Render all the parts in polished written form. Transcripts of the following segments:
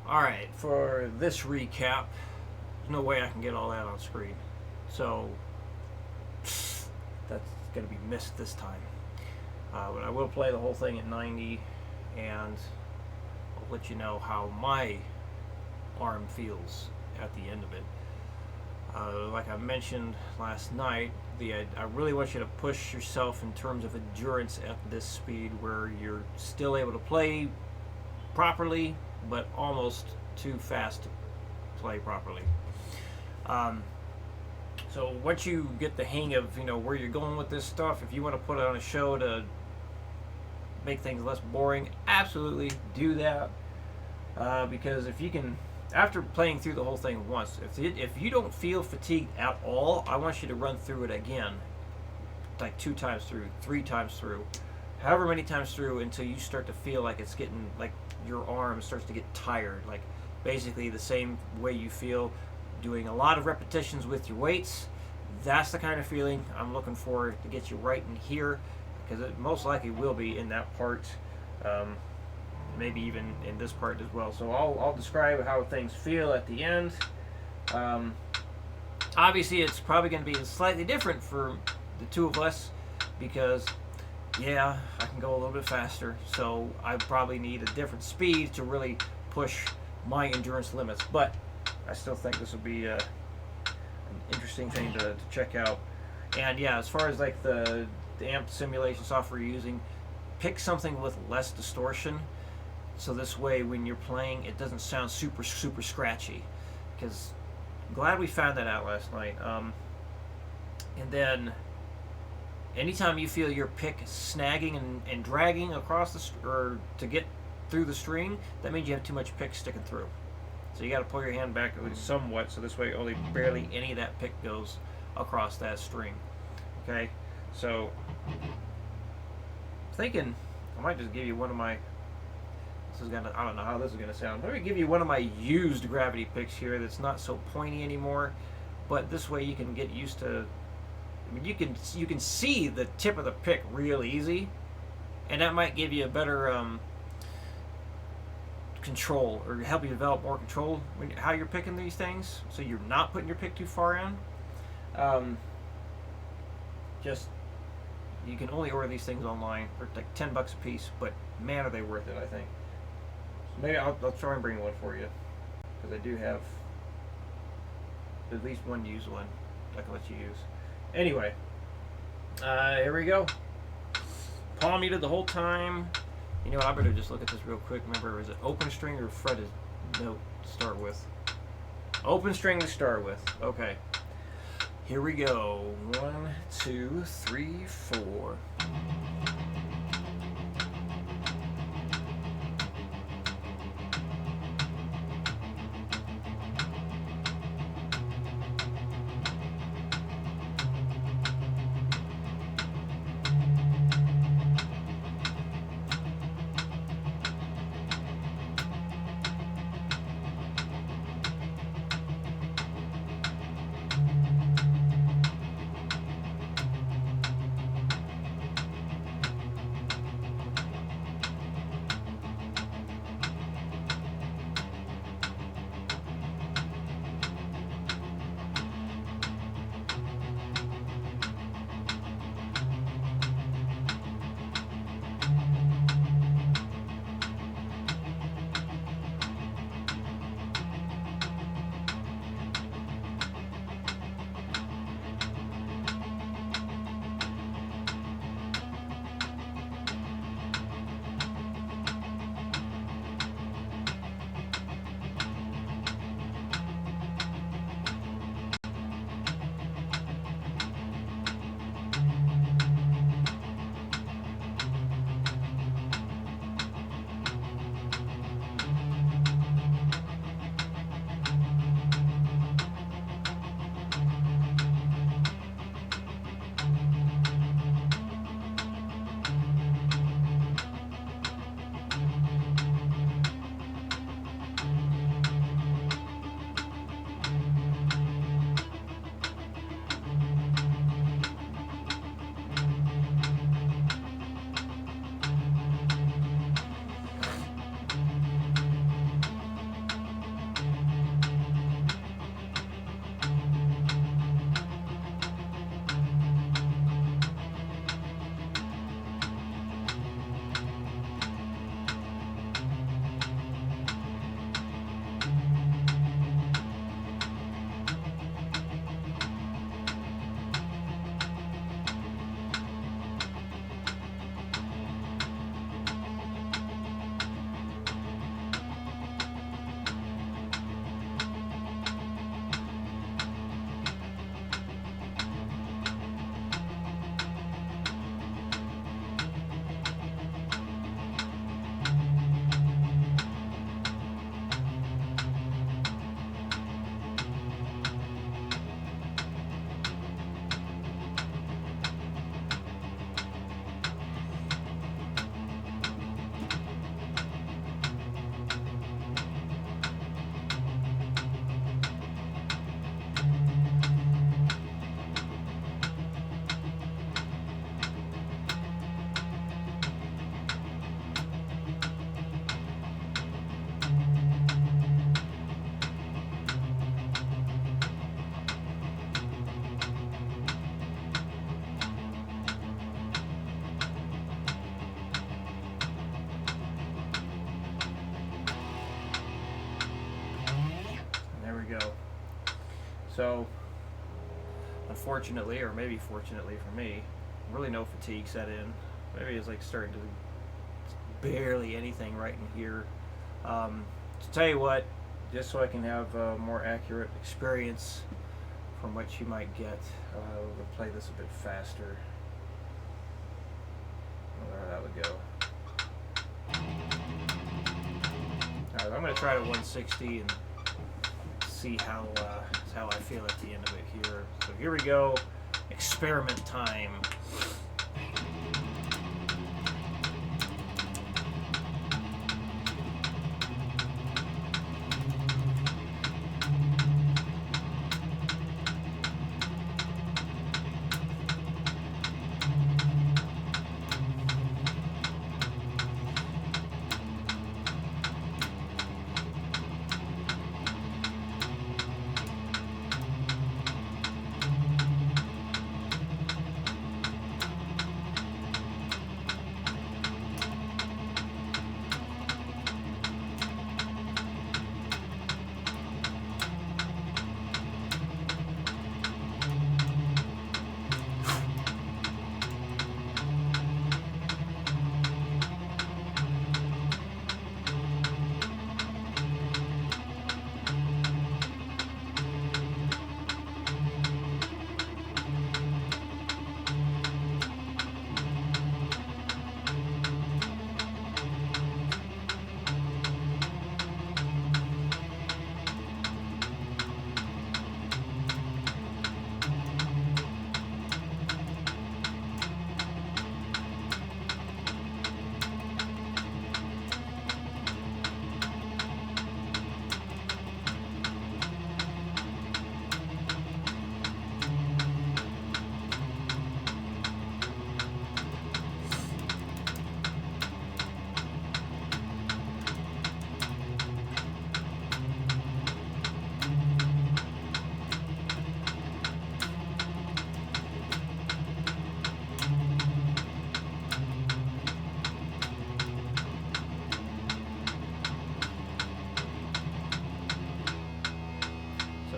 Alright, for this recap, there's no way I can get all that on screen. So, that's going to be missed this time. But I will play the whole thing at 90, and I'll let you know how my arm feels at the end of it. Like I mentioned last night, I really want you to push yourself in terms of endurance at this speed where you're still able to play properly, but almost too fast to play properly. So once you get the hang of where you're going with this stuff, if you want to put it on a show to make things less boring, absolutely do that. Because if you can, after playing through the whole thing once, if you don't feel fatigued at all, I want you to run through it again, like 2 times through, 3 times through, however many times through, until you start to feel like it's getting, like your arm starts to get tired, like basically the same way you feel doing a lot of repetitions with your weights. That's the kind of feeling I'm looking for to get you right in here, because it most likely will be in that part, maybe even in this part as well. So I'll describe how things feel at the end. Obviously, it's probably going to be slightly different for the two of us, because yeah, I can go a little bit faster, so I probably need a different speed to really push my endurance limits. But I still think this will be an interesting thing to check out. And yeah, as far as like the amp simulation software you're using, pick something with less distortion, so this way when you're playing it doesn't sound super scratchy, because I'm glad we found that out last night. And then anytime you feel your pick snagging and dragging across or to get through the string, that means you have too much pick sticking through. So you got to pull your hand back somewhat, so this way only barely any of that pick goes across that string. Okay, so thinking I might just give you one of my. I don't know how this is gonna sound. Let me give you one of my used gravity picks here that's not so pointy anymore, but this way you can get used to. I mean, you can see the tip of the pick real easy, and that might give you a better control, or help you develop more control when how you're picking these things, so you're not putting your pick too far in. Just you can only order these things online for like $10 a piece, but man, are they worth it? I think. So maybe I'll try and bring one for you, because I do have at least one used one I can let you use. Anyway, here we go. Palm muted the whole time. You know what, I better just look at this real quick. Remember, is it open string or fretted note to start with? Open string to start with. Okay. Here we go. 1, 2, 3, 4. go. So, unfortunately, or maybe fortunately for me, really no fatigue set in. Maybe it's like starting to barely anything right in here. To tell you what, just so I can have a more accurate experience from what you might get, we'll play this a bit faster. Where that would go. Alright, I'm going to try to 160 and see how I feel at the end of it here. So here we go. Experiment time.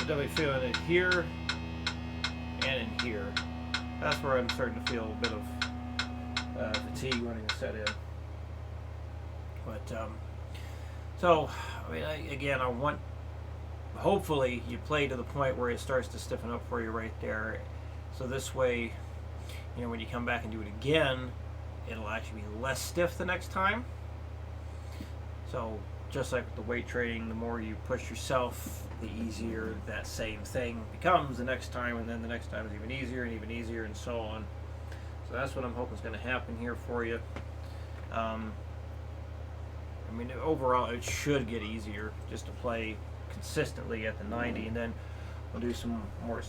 Definitely feeling it here and in here. That's where I'm starting to feel a bit of fatigue wanting to set in. But so I mean, again, I want. Hopefully, you play to the point where it starts to stiffen up for you right there. So this way, you know, when you come back and do it again, it'll actually be less stiff the next time. So just like with the weight training, the more you push yourself, the easier that same thing becomes the next time, and then the next time is even easier and so on. So that's what I'm hoping is going to happen here for you. I mean, overall, it should get easier just to play consistently at the 90, and then we'll do some more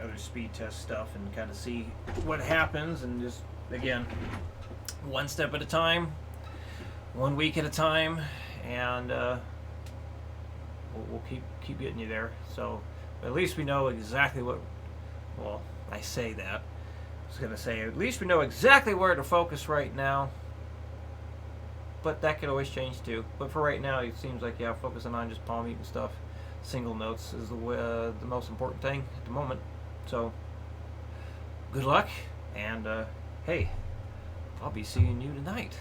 other speed test stuff and kind of see what happens, and just, again, one step at a time, 1 week at a time, and we'll keep getting you there. So at least we know exactly what, well, I say that. I was going to say, at least we know exactly where to focus right now. But that could always change too. But for right now, it seems like, yeah, focusing on just palm beat and stuff, single notes is the most important thing at the moment. So good luck, and hey, I'll be seeing you tonight.